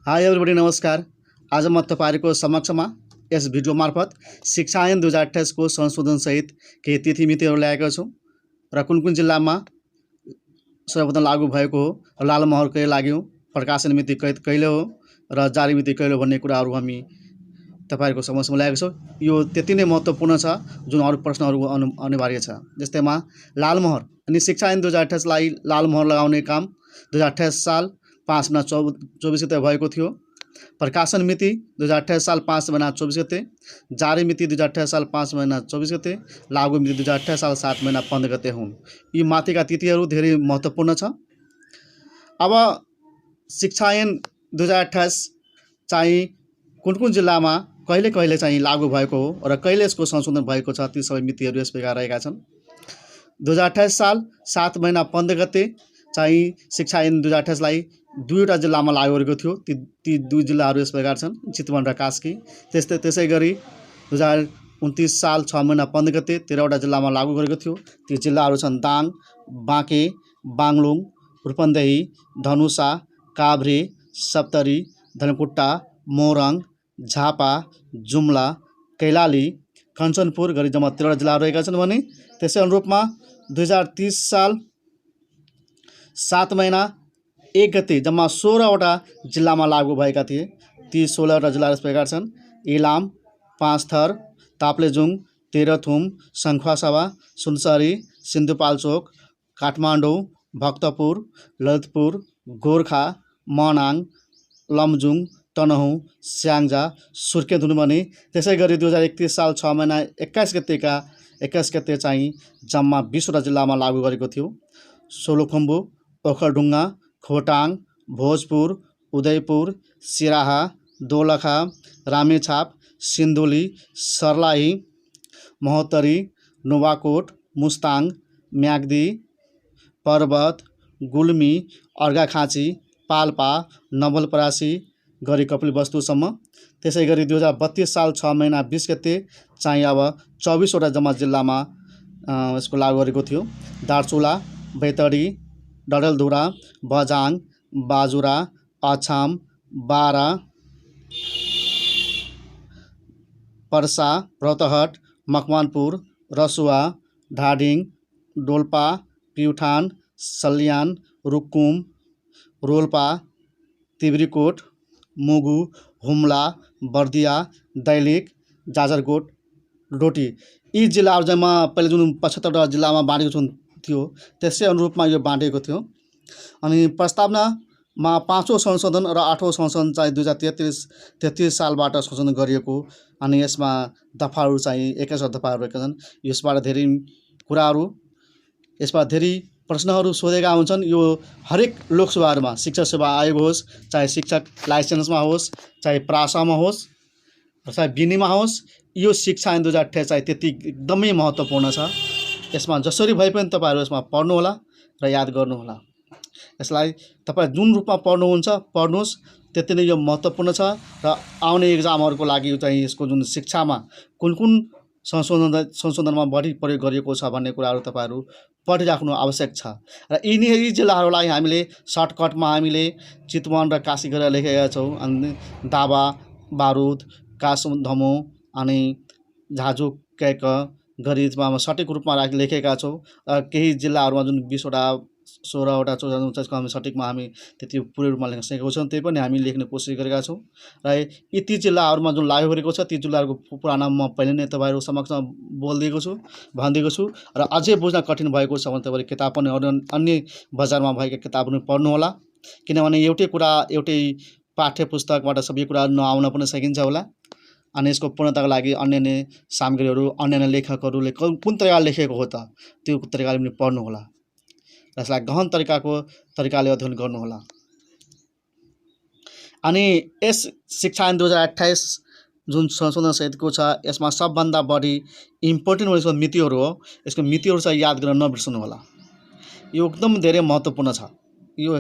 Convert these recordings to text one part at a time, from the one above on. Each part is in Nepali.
हाई एभ्रीबडी नमस्कार। आज म तपाईँहरूको समक्षमा यस भिडियो मार्फत शिक्षा ऐन 2028 को संशोधन सहित केही तिथिमितिहरू ल्याएको छु र कुन कुन जिल्लामा सर्वप्रथम लागू भएको हो, लालमोहर कहिले लाग्यो, प्रकाशन मिति कहिले हो र जारी मिति कहिले हो भन्ने कुराहरू हामी तपाईँहरूको समक्षमा ल्याएको छौँ। यो त्यति नै महत्त्वपूर्ण छ जुन अरू प्रश्नहरू अनिवार्य छ। जस्तैमा लालमोहर अनि शिक्षा ऐन 2028 लाई लालमोहर लगाउने काम 2028 साल 5 महिना 24 गते भएको थियो। प्रकाशन मिति 2028 साल 5 महिना 24 गते, जारी मिति 2028 साल 5 महिना 24 गते, लागू मिति 2028 साल 7 महिना 15 गते हुन्। यी माथिका तिथिहरू धेरै महत्त्वपूर्ण छ। अब शिक्षा ऐन 2028 चाहिँ कुन कुन जिल्लामा कहिले कहिले चाहिँ लागू भएको हो र कहिले यसको संशोधन भएको छ, ती सबै मितिहरू यस प्रकार रहेका छन्। 2028 साल 7 महिना 15 गते चाहिँ शिक्षा ऐन 2028 लाई दुईवटा जिल्लामा लागू गरेको थियो। ती दुई जिल्लाहरू यस प्रकार छन्, चितवन र कास्की। त्यसै गरी 2029 साल 6 महिना 15 गते 13वटा जिल्लामा लागू गरेको थियो। ती जिल्लाहरू छन् दाङ, बाँके, बागलुङ, रूपन्देही, धनुषा, काभ्रे, सप्तरी, धनकुट्टा, मोरङ, झापा, जुम्ला, कैलाली, कञ्चनपुर गरी जम्मा 13वटा जिल्लाहरू रहेका छन् भने त्यसै अनुरूपमा 2030 साल 7 महिना 1 गते जम्मा 16वटा जिल्लामा लागू भएका थिए। ती 16वटा जिल्ला यस प्रकार छन्: इलाम, पाँचथर, ताप्लेजुङ, तेह्रथुम, सङ्खुवासभा, सुनसरी, सिन्धुपाल्चोक, काठमाडौँ, भक्तपुर, ललितपुर, गोर्खा, मनाङ, लमजुङ, तनहुँ, स्याङ्जा, सुर्खेत हुनु भने त्यसै गरी 2031 साल 6 महिना 21 गते चाहिँ जम्मा 20वटा जिल्लामा लागू गरेको थियो। सोलुखुम्बु, ओखलढुङ्गा, खोटाङ, भोजपुर, उदयपुर, सिराहा, दोलखा, रामेछाप, सिन्धुली, सर्लाही, महोत्तरी, नुवाकोट, मुस्ताङ, म्याग्दी, पर्वत, गुल्मी, अर्घाखाँची, पाल्पा, नवलपरासी गरी कपिलवस्तुसम्म। त्यसै गरी 2032 साल 6 महिना 20 गते चाहिँ अब 24वटा जम्मा जिल्लामा यसको लागू गरेको थियो। दार्चुला, बैतडी, डडेलधुरा, बझाङ, बाजुरा, अछाम, बारा, पर्सा, रौतहट, मकवानपुर, रसुवा, धादिङ, डोल्पा, प्युठान, सल्यान, रुकुम, रोल्पा, तिब्रीकोट, मुगु, हुम्ला, बर्दिया, दैलेख, जाजरकोट, डोटी। यी जिल्लाहरू जम्मा पहिले जुन 75वटा जिल्लामा बाँडेको थियो त्यसै अनुरूपमा यो बाँडेको थियो। अनि प्रस्तावनामा 5औं संशोधन र 8औं संशोधन चाहिँ 2033 सालबाट संशोधन गरिएको। अनि यसमा दफाहरू चाहिँ 21 दफाहरू रहेका छन्। यसबाट धेरै कुराहरू, यसबाट धेरै प्रश्नहरू सोधेका हुन्छन्। यो हरेक लोकसभाहरूमा, शिक्षक सेवा आयोग होस्, चाहे शिक्षक लाइसेन्समा होस्, चाहे प्रासामा होस्, चाहे बिनीमा होस्, यो शिक्षा ऐन 2028 चाहिँ त्यति एकदमै महत्त्वपूर्ण छ। यसमा जसरी भए पनि तपाईँहरू यसमा पढ्नुहोला र याद गर्नुहोला। यसलाई तपाईँ जुन रूपमा पढ्नुहुन्छ पढ्नुहोस्, त्यति नै यो महत्त्वपूर्ण छ। र आउने इक्जामहरूको लागि चाहिँ यसको जुन शिक्षामा कुन कुन संशोधनमा बढी प्रयोग गरिएको छ भन्ने कुराहरू तपाईँहरू पढिराख्नु आवश्यक छ। र यी जिल्लाहरूलाई हामीले सर्टकटमा हामीले चितवन र काशी गरेर लेखेका छौँ। अनि दावा, बारुद, कासमधमो अनि झाजु कैक गरी सठिक रूपमा लेखेका छौँ। केही जिल्लाहरूमा जुन 20वटा 16वटा 49 हामी सठिकमा हामी त्यति पुरै रूपमा लेख्न सकेको छौँ, त्यही पनि हामी लेख्ने कोसिस गरेका छौँ। र यी ती जिल्लाहरूमा जुन लागू गरेको छ ती जिल्लाहरूको पुरा नाम म पहिले नै तपाईँहरू समक्ष भनिदिएको छु। र अझै बुझ्न कठिन भएको छ भने तपाईँले किताब पनि अन्य बजारमा भएका किताब पनि पढ्नुहोला। किनभने एउटै कुरा एउटै पाठ्य पुस्तकबाट सबै कुरा नआउन पनि सकिन्छ होला। अनि यसको पूर्णताको लागि अन्य सामग्रीहरू, अन्य लेखकहरूले कुन तरिकाले लेखेको हो त त्यो तरिकाले पनि पढ्नुहोला। र यसलाई गहन तरिकाले अध्ययन गर्नुहोला। अनि यस शिक्षा ऐन 2028 जुन संशोधन सहितको छ यसमा सबभन्दा बढी इम्पोर्टेन्ट भनेको मितिहरू हो। यसको मितिहरू चाहिँ याद गर्न नबिर्सनु होला। यो एकदम धेरै महत्त्वपूर्ण छ। यो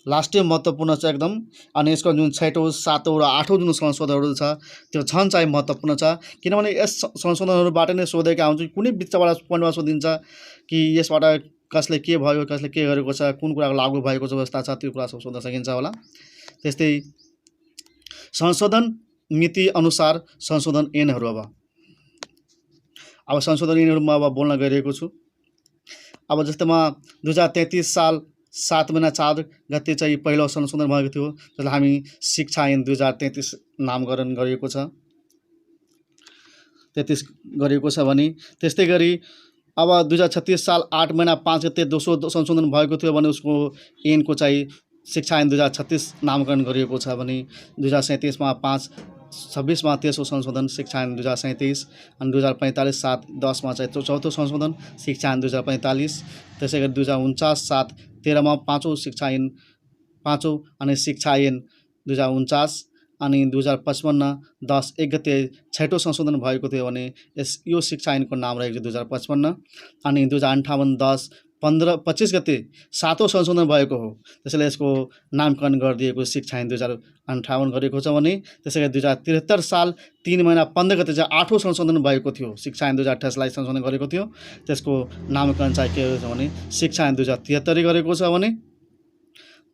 लास्टै महत्त्वपूर्ण छ एकदम। अनि यसको जुन 6औं 7औं र 8औं जुन संशोधनहरू छ त्यो झन् चाहिँ महत्त्वपूर्ण छ। किनभने यस संशोधनहरूबाट नै सोधेका हुन्छ। कुनै बिचबाट पढ्नमा सोधिन्छ कि यसबाट कसले के भयो, कसले के गरेको छ, कुन कुराको लागू भएको अवस्था छ, त्यो कुरा सोध्न सकिन्छ होला। त्यस्तै संशोधन मिति अनुसार संशोधन ऐनहरू अब संशोधन ऐनहरूमा अब बोल्न गइरहेको छु। अब जस्तैमा 2033 साल 7 महिना 4 गते चाहिँ पहिलो संशोधन भएको थियो, जसलाई हामी शिक्षा ऐन 2033 नामकरण गरिएको छ, 33 गरिएको छ भने त्यस्तै गरी अब 2036 साल 8 महिना 5 गते दोस्रो संशोधन भएको थियो भने उसको ऐनको चाहिँ शिक्षा ऐन 2036 नामकरण गरिएको छ भने 2037 मा 5/26 मा तेस्रो संशोधन शिक्षा ऐन 2037 अनि 2045 7 10 मा चाहिँ चौथो संशोधन शिक्षा ऐन 2045, त्यसै गरी 2049 7 13 मा पाँचौं शिक्षा ऐन अनि शिक्षा ऐन 2049 अनि 2055 10 1 गते छैटौं संशोधन भएको थियो भने यो शिक्षा ऐनको नाम रहेको 2055 अनि 2058 10 15 25 गते सातौं संशोधन भएको हो, त्यसैले यसको नामकरण गरिदिएको शिक्षा ऐन 2058 गरेको छ भने त्यसै गरी 2073 साल 3 महिना 15 गते चाहिँ आठौं संशोधन भएको थियो, शिक्षा ऐन 2028 लाई संशोधन गरेको थियो, त्यसको नामकरण चाहिँ के छ भने शिक्षा ऐन 2073 गरेको छ भने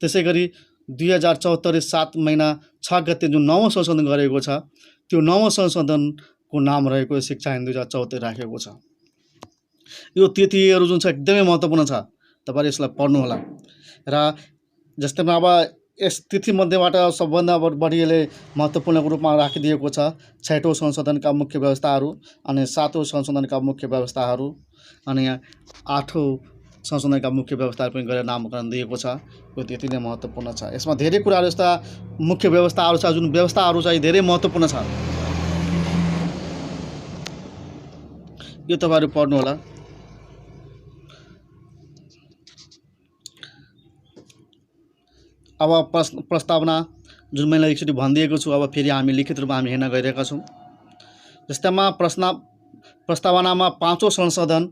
त्यसै गरी 2074 7 महिना 6 गते जुन नवौं संशोधन गरेको छ त्यो नवौं संशोधनको नाम रहेको शिक्षा ऐन 2074 राखेको छ। यो तिथिहरू जुन छ एकदमै महत्त्वपूर्ण छ, तपाईहरुले यसलाई पढ्नु होला। र जस्तैमा अब यस तिथि मध्येबाट सबभन्दा बढी यसले महत्त्वपूर्ण रूपमा राखिदिएको छ छैटौं संशोधनका मुख्य व्यवस्थाहरू अनि सातौं संशोधनका मुख्य व्यवस्थाहरू अनि आठौं संशोधनका मुख्य व्यवस्थाहरू पनि गरेर नामकरण दिएको छ। यो त्यति नै महत्त्वपूर्ण छ। यसमा धेरै कुराहरू यस्ता मुख्य व्यवस्थाहरू छ जुन व्यवस्थाहरू चाहिँ धेरै महत्त्वपूर्ण छ, यो तपाईहरु पढ्नु होला। अब प्रस्तावना जुन मैले एकचोटि भनिदिएको छु, अब फेरि हामी लिखित रूपमा हामी हेर्न गइरहेका छौँ। जस्तैमा प्रस्तावनामा पाँचौं संशोधन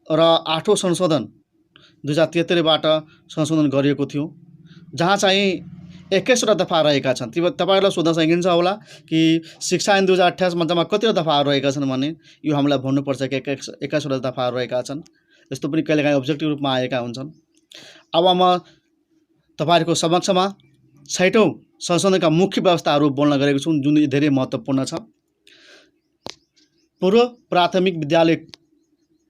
र आठौं संशोधन 2073 बाट संशोधन गरिएको थियो, जहाँ चाहिँ 21वटा दफा रहेका छन्। तपाईहरुलाई सोध्न सकिन्छ होला कि शिक्षा ऐन 2028 मा जम्मा कतिवटा दफाहरू रहेका छन् भने यो हामीलाई भन्नुपर्छ कि 21वटा दफाहरू रहेका छन्। यस्तो पनि कहिलेकाहीँ अब्जेक्टिभ रूपमा आएका हुन्छन्। अब म तपाईहरुको समक्षमा छैटौं संशोधनका मुख्य व्यवस्थाहरू बोल्न गएको छु जुन धेरै महत्त्वपूर्ण छ। पूर्व प्राथमिक विद्यालय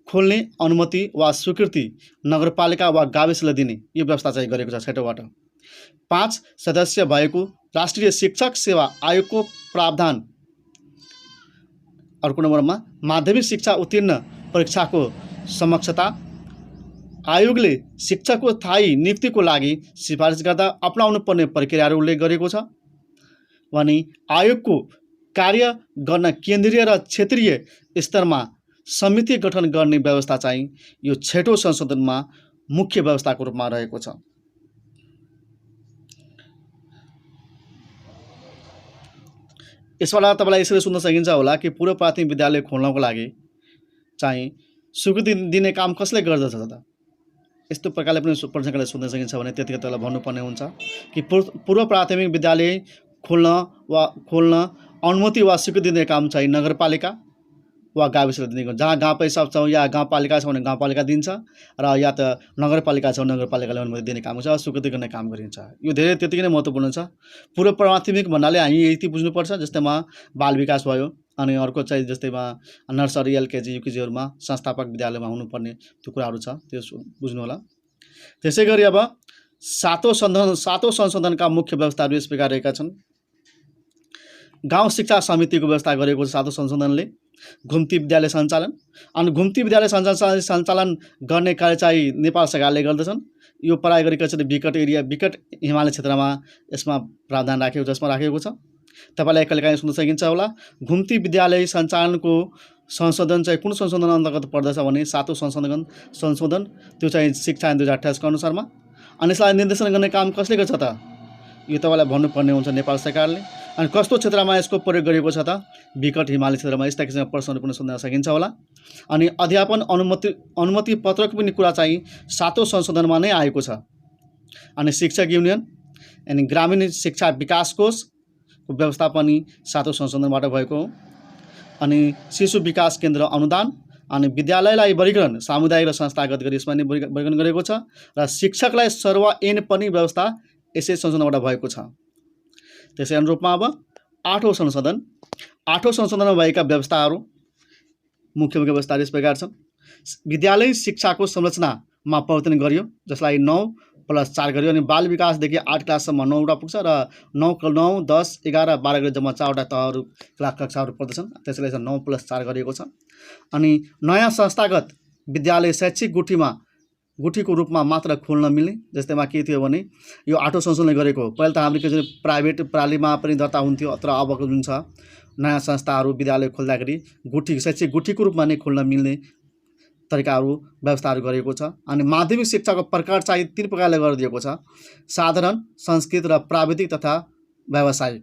खोल्ने अनुमति वा स्वीकृति नगरपालिका वा गाविसले दिने यो व्यवस्था चाहिँ गरेको छ छैटौँबाट। 5 सदस्य भएको राष्ट्रिय शिक्षक सेवा आयोगको प्रावधान। अर्को नम्बरमा माध्यमिक शिक्षा उत्तीर्ण परीक्षाको समक्षता आयोगले शिक्षकको स्थायी नियुक्तिको लागि सिफारिस गर्दा अपनाउनु पर्ने प्रक्रियाहरू उल्लेख गरेको छ भने आयोगको कार्य गर्न केन्द्रीय र क्षेत्रीय स्तरमा समिति गठन गर्ने व्यवस्था चाहिँ यो छैटौं संशोधनमा मुख्य व्यवस्थाको रूपमा रहेको छ। यसबाट तपाईलाई यसरी सुन्न सकिन्छ होला कि पूर्व प्राथमिक विद्यालय खोल्नको लागि चाहिँ स्वीकृति दिने काम कसले गर्दछ त? यस्तो प्रकारले पनि प्रश्नले सोध्न सकिन्छ भने त्यतिकै तपाईलाई भन्नुपर्ने हुन्छ कि पूर्व प्राथमिक विद्यालय खोल्न अनुमति वा स्वीकृति दिने काम चाहिँ नगरपालिका वा गाविसले दिने। जहाँ गाउँ पैसा छ या गाउँपालिका छ भने गाउँपालिका दिन्छ र या त नगरपालिका छ नगरपालिकाले अनुमति दिने काम हुन्छ, स्वीकृति गर्ने काम गरिन्छ। यो धेरै त्यतिकै नै महत्त्वपूर्ण छ। पूर्व प्राथमिक भन्नाले हामी यति बुझ्नुपर्छ, जस्तैमा बाल विकास भयो अनि अर्को चाहिँ जस्तैमा नर्सरी एलकेजी युकेजीहरूमा संस्थापक विद्यालयमा हुनुपर्ने त्यो कुराहरू छ, त्यो बुझ्नु होला। त्यसै गरी अब सातौं संशोधनका मुख्य व्यवस्थाहरू यस प्रकार रहेका छन्। गाउँ शिक्षा समितिको व्यवस्था गरेको छ सातौं संशोधनले। घुम्ती विद्यालय सञ्चालन अनि घुम्ती विद्यालय सञ्चालन गर्ने कार्य चाहिँ नेपाल सरकारले गर्दछन्। यो पढाइ गरेको चाहिँ विकट हिमालय क्षेत्रमा यसमा प्रावधान राखेको जसमा राखेको छ। तपाईलाई कहिलेकाहीँ सुन्न सकिन्छ होला घुम्ती विद्यालय सञ्चालनको संशोधन चाहिँ कुन संशोधन अन्तर्गत पर्दछ भने सातौं संशोधन त्यो चाहिँ शिक्षा ऐन 2028 को अनुसारमा। अनि यसलाई निर्देशन गर्ने काम कसले गर्छ त? यो तपाईलाई भन्नुपर्ने हुन्छ नेपाल सरकारले। अनि कस्तो क्षेत्रमा यसको प्रयोग गरेको छ त? विकट हिमालय क्षेत्रमा। यस्ता किसिमका प्रश्नहरू पनि सोध्न सकिन्छ होला। अनि अध्यापन अनुमति पत्रको पनि कुरा चाहिँ सातौं संशोधनमा नै आएको छ। अनि शिक्षक युनियन अनि ग्रामीण शिक्षा विकास कोषको व्यवस्था पनि सातौं संशोधनबाट भएको हो। अनि शिशु विकास केन्द्र अनुदान अनि विद्यालयलाई वर्गीकरण सामुदायिक र संस्थागत गरी यसमा नै वर्गीकरण गरेको छ। र शिक्षकलाई सर्व ऐन पनि व्यवस्था यसै संशोधनबाट भएको छ। त्यसै अनुरूपमा अब 8औं संशोधनमा भएका व्यवस्थाहरू मुख्य व्यवस्थाहरू यस प्रकार छन्। विद्यालय शिक्षाको संरचनामा परिवर्तन गरियो, जसलाई 9+4 गरियो अनि बाल विकासदेखि 8 क्लाससम्म 9वटा पुग्छ र 9, 10, 11, 12 गरी जम्मा 4वटा तहहरू कक्षाहरू पर्दछन्। त्यसैले 9+4 गरिएको छ। अनि नयाँ संस्थागत विद्यालय शैक्षिक गुठीको रूपमा मात्र खोल्न मिल्ने, जस्तैमा के थियो भने यो 8औं संशोधनले गरेको हो। पहिला त हाम्रो जुन प्राइभेट प्रणालीमा पनि दर्ता हुन्थ्यो, तर अबको जुन छ नयाँ संस्थाहरू विद्यालय खोल्दाखेरि शैक्षिक गुठीको रूपमा नै खोल्न मिल्ने तरिकाहरू व्यवस्थाहरू गरेको छ। अनि माध्यमिक शिक्षाको प्रकार चाहिँ 3 प्रकारले गरिदिएको छ: साधारण, संस्कृत र प्राविधिक तथा व्यावसायिक।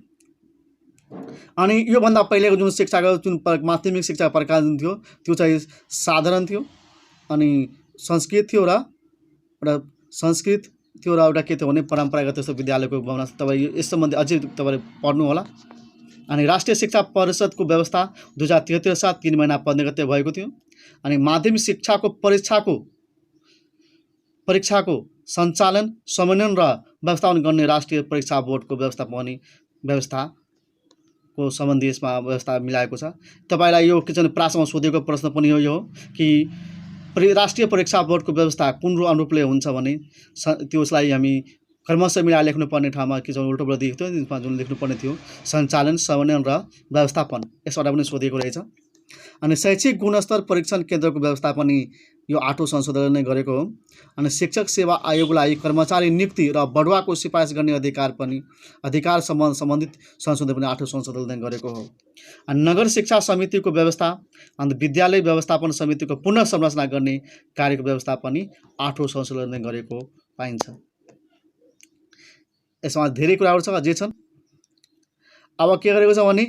अनि योभन्दा पहिलेको जुन शिक्षाको जुन माध्यमिक शिक्षाको प्रकार जुन थियो त्यो चाहिँ साधारण थियो, अनि संस्कृत थियो र एउटा के थियो भने परम्परागत त्यस्तो विद्यालयको भावना। तपाईँ यस सम्बन्धी अझै तपाईँले पढ्नु होला। अनि राष्ट्रिय शिक्षा परिषदको व्यवस्था 2073 साल 3 महिना 15 गते भएको थियो। अनि माध्यमिक शिक्षाको परीक्षाको सञ्चालन, समन्वयन र व्यवस्थापन गर्ने राष्ट्रिय परीक्षा बोर्डको व्यवस्थाको सम्बन्धी यसमा व्यवस्था मिलाएको छ। तपाईँलाई यो किन प्रासमा सोधेको प्रश्न पनि यो हो कि राष्ट्रिय परीक्षा बोर्डको व्यवस्था कुन अनुरूपले हुन्छ भने त्यसलाई हामी क्रमशः मिलाएर लेख्नुपर्ने ठाउँमा के छ उल्टो दिएको थियो, त्यसमा जुन लेख्नुपर्ने थियो सञ्चालन, समन्वयन र व्यवस्थापन, यसबाट पनि सोधेको रहेछ। अनि शैक्षिक गुणस्तर परीक्षण केन्द्रको व्यवस्था पनि यो 8औं संशोधनले नै गरेको हो। अनि शिक्षक सेवा आयोगलाई कर्मचारी नियुक्ति र बढुवाको सिफारिस गर्ने अधिकार सम्बन्धित संशोधन पनि 8औं संशोधनले गरेको हो। अनि नगर शिक्षा समितिको व्यवस्था अनि विद्यालय व्यवस्थापन समितिको पुनः संरचना गर्ने कार्यको व्यवस्था पनि 8औं संशोधनले गरेको पाइन्छ। यसमा धेरै कुराहरू छ, जे छन्। अब के गरेको छ भने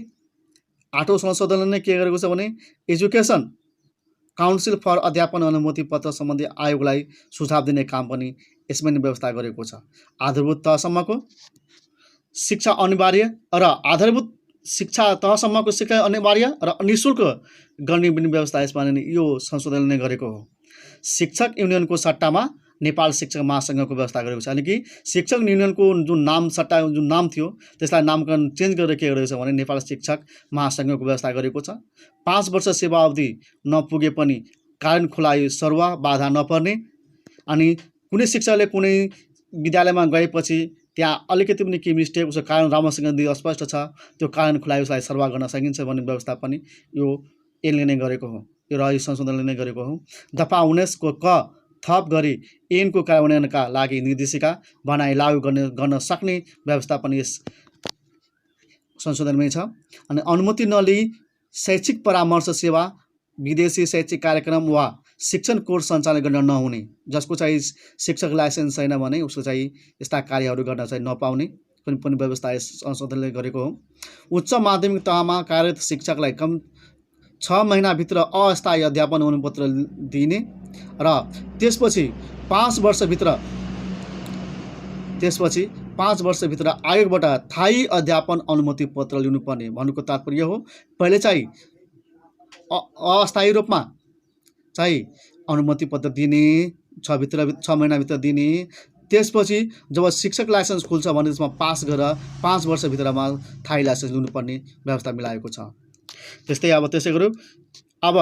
8औं संशोधनले नै के गरेको छ भने एजुकेसन काउन्सिल फर अध्यापन अनुमति पत्र सम्बन्धी आयोगलाई सुझाव दिने काम पनि यसमा नै व्यवस्था गरेको छ। आधारभूत तहसम्मको शिक्षा अनिवार्य र निःशुल्क गर्ने पनि व्यवस्था यसमा नै यो संशोधनले नै गरेको हो। शिक्षक युनियनको सट्टामा नेपाल शिक्षक महासङ्घको व्यवस्था गरेको छ। अनि कि शिक्षक युनियनको जुन नाम थियो त्यसलाई नामकरण चेन्ज गरेर के गरेको छ भने नेपाल शिक्षक महासङ्घको व्यवस्था गरेको छ। 5 वर्ष सेवा अवधि नपुगे पनि कारण खुलाइ सरुवा बाधा नपर्ने, अनि कुनै शिक्षकले कुनै विद्यालयमा गएपछि त्यहाँ अलिकति पनि के मिस्टेक उसको कारण राम्रोसँग अस्पष्ट छ, त्यो कारण खुलाइ उसलाई सरुवा गर्न सकिन्छ भन्ने व्यवस्था पनि यो यसले नै गरेको हो, यो संशोधनले नै गरेको हो। दफा 19 को क थप गरी ऐनको कार्यान्वयनका लागि निर्देशिका बनाई लागू गर्न सक्ने व्यवस्था पनि यस संशोधनमै छ। अनि अनुमति नलिई शैक्षिक परामर्श सेवा, विदेशी शैक्षिक कार्यक्रम वा शिक्षण कोर्स सञ्चालन गर्न नहुने, जसको चाहिँ शिक्षक लाइसेन्स छैन भने उसको चाहिँ यस्ता कार्यहरू गर्न चाहिँ नपाउने पनि व्यवस्था यस संशोधनले गरेको हो। उच्च माध्यमिक तहमा कार्यरत शिक्षकलाई कम 6 महिनाभित्र अस्थायी अध्यापन अनुपत्र दिने र त्यसपछि 5 वर्षभित्र आयोगबाट स्थायी अध्यापन अनुमति पत्र लिनुपर्ने भन्नुको तात्पर्य हो। पहिले चाहिँ अस्थायी रूपमा चाहिँ अनुमति पत्र दिने 6 महिनाभित्र दिने, त्यसपछि जब शिक्षक लाइसेन्स खुल्छ भने त्यसमा पास गरेर 5 वर्षभित्रमा स्थायी लाइसेन्स लिनुपर्ने व्यवस्था मिलाएको छ। त्यसै गरौँ। अब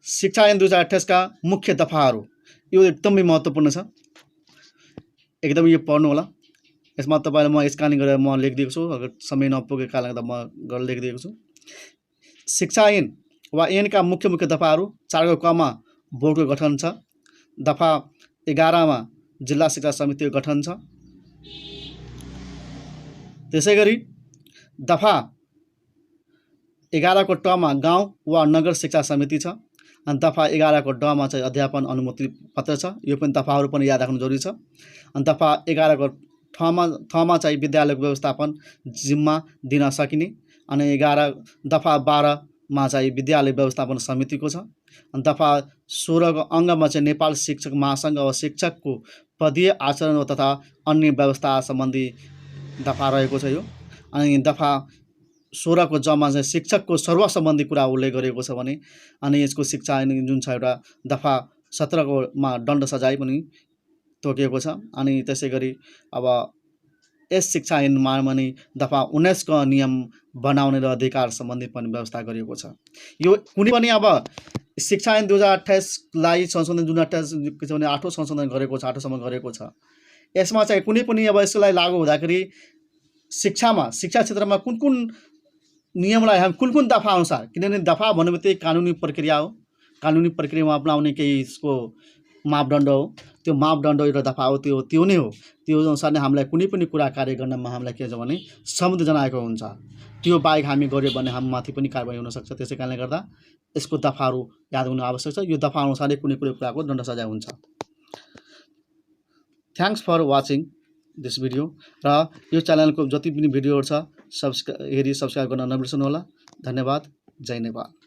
शिक्षा ऐन 2028 का मुख्य दफाहरू यो एकदमै महत्त्वपूर्ण छ, एकदम यो पढ्नु होला। यसमा तपाईँलाई म स्क्यानिङ गरेर म लेखिदिएको छु, अगर समय नपुगेको कारणले गर्दा म गरेर लेखिदिएको छु। शिक्षा ऐन वा ऐनका मुख्य दफाहरू 4 को क मा बोर्डको गठन छ, दफा 11 मा जिल्ला शिक्षा समितिको गठन छ। त्यसै गरी दफा 11 को ट मा गाउँ वा नगर शिक्षा समिति छ, अनि दफा 11 को ड मा चाहिँ अध्यापन अनुमति पत्र छ। यो पनि दफाहरू पनि याद राख्नु जरुरी छ। अनि दफा 11 को थ मा चाहिँ विद्यालयको व्यवस्थापन जिम्मा दिन सकिने, अनि दफा 12 मा चाहिँ विद्यालय व्यवस्थापन समितिको छ। अनि दफा 16 को अङ्गमा चाहिँ नेपाल शिक्षक महासङ्घ वा शिक्षकको पदीय आचरण तथा अन्य व्यवस्था सम्बन्धी दफा रहेको छ यो। अनि दफा 16 को जमा चाहिँ शिक्षकको सरुवा सम्बन्धी कुरा उल्लेख गरेको छ भने, अनि यसको शिक्षा ऐन जुन छ एउटा दफा 17 को मा दण्ड सजाय पनि तोकिएको छ। अनि त्यसै गरी अब यस शिक्षा ऐनमा पनि दफा 19 को नियम बनाउने र अधिकार सम्बन्धी पनि व्यवस्था गरिएको छ। यो कुनै पनि अब शिक्षा ऐन 2028 लाई संशोधन 2028 के भने 8औं संशोधन गरेको छ, 8औं गरेको छ। यसमा चाहिँ कुनै पनि अब यसलाई लागू हुँदाखेरि शिक्षा क्षेत्रमा कुन नियमलाई हामी कुन दफा अनुसार, किनभने दफा भन्नेबित्तिकै कानुनी प्रक्रिया हो, कानुनी प्रक्रियामा अपनाउने केही यसको मापदण्ड हो, त्यो मापदण्ड एउटा दफा हो, त्यो नै हो। त्यो अनुसार नै हामीलाई कुनै पनि कुरा कार्य गर्नमा हामीलाई के छ भने सहमति जनाएको हुन्छ। त्यो बाहेक हामी गर्यो भने हामीमाथि पनि कारबाही हुन सक्छ। त्यसै कारणले गर्दा यसको दफाहरू याद हुनु आवश्यक छ। यो दफा अनुसारले कुनै कुराको दण्ड सजाय हुन्छ। Thanks for watching this video. र यो च्यानलको जति पनि भिडियोहरू छ सब्सक्राइब गर्न नबिर्सनु होला। धन्यवाद। जय नेपाल।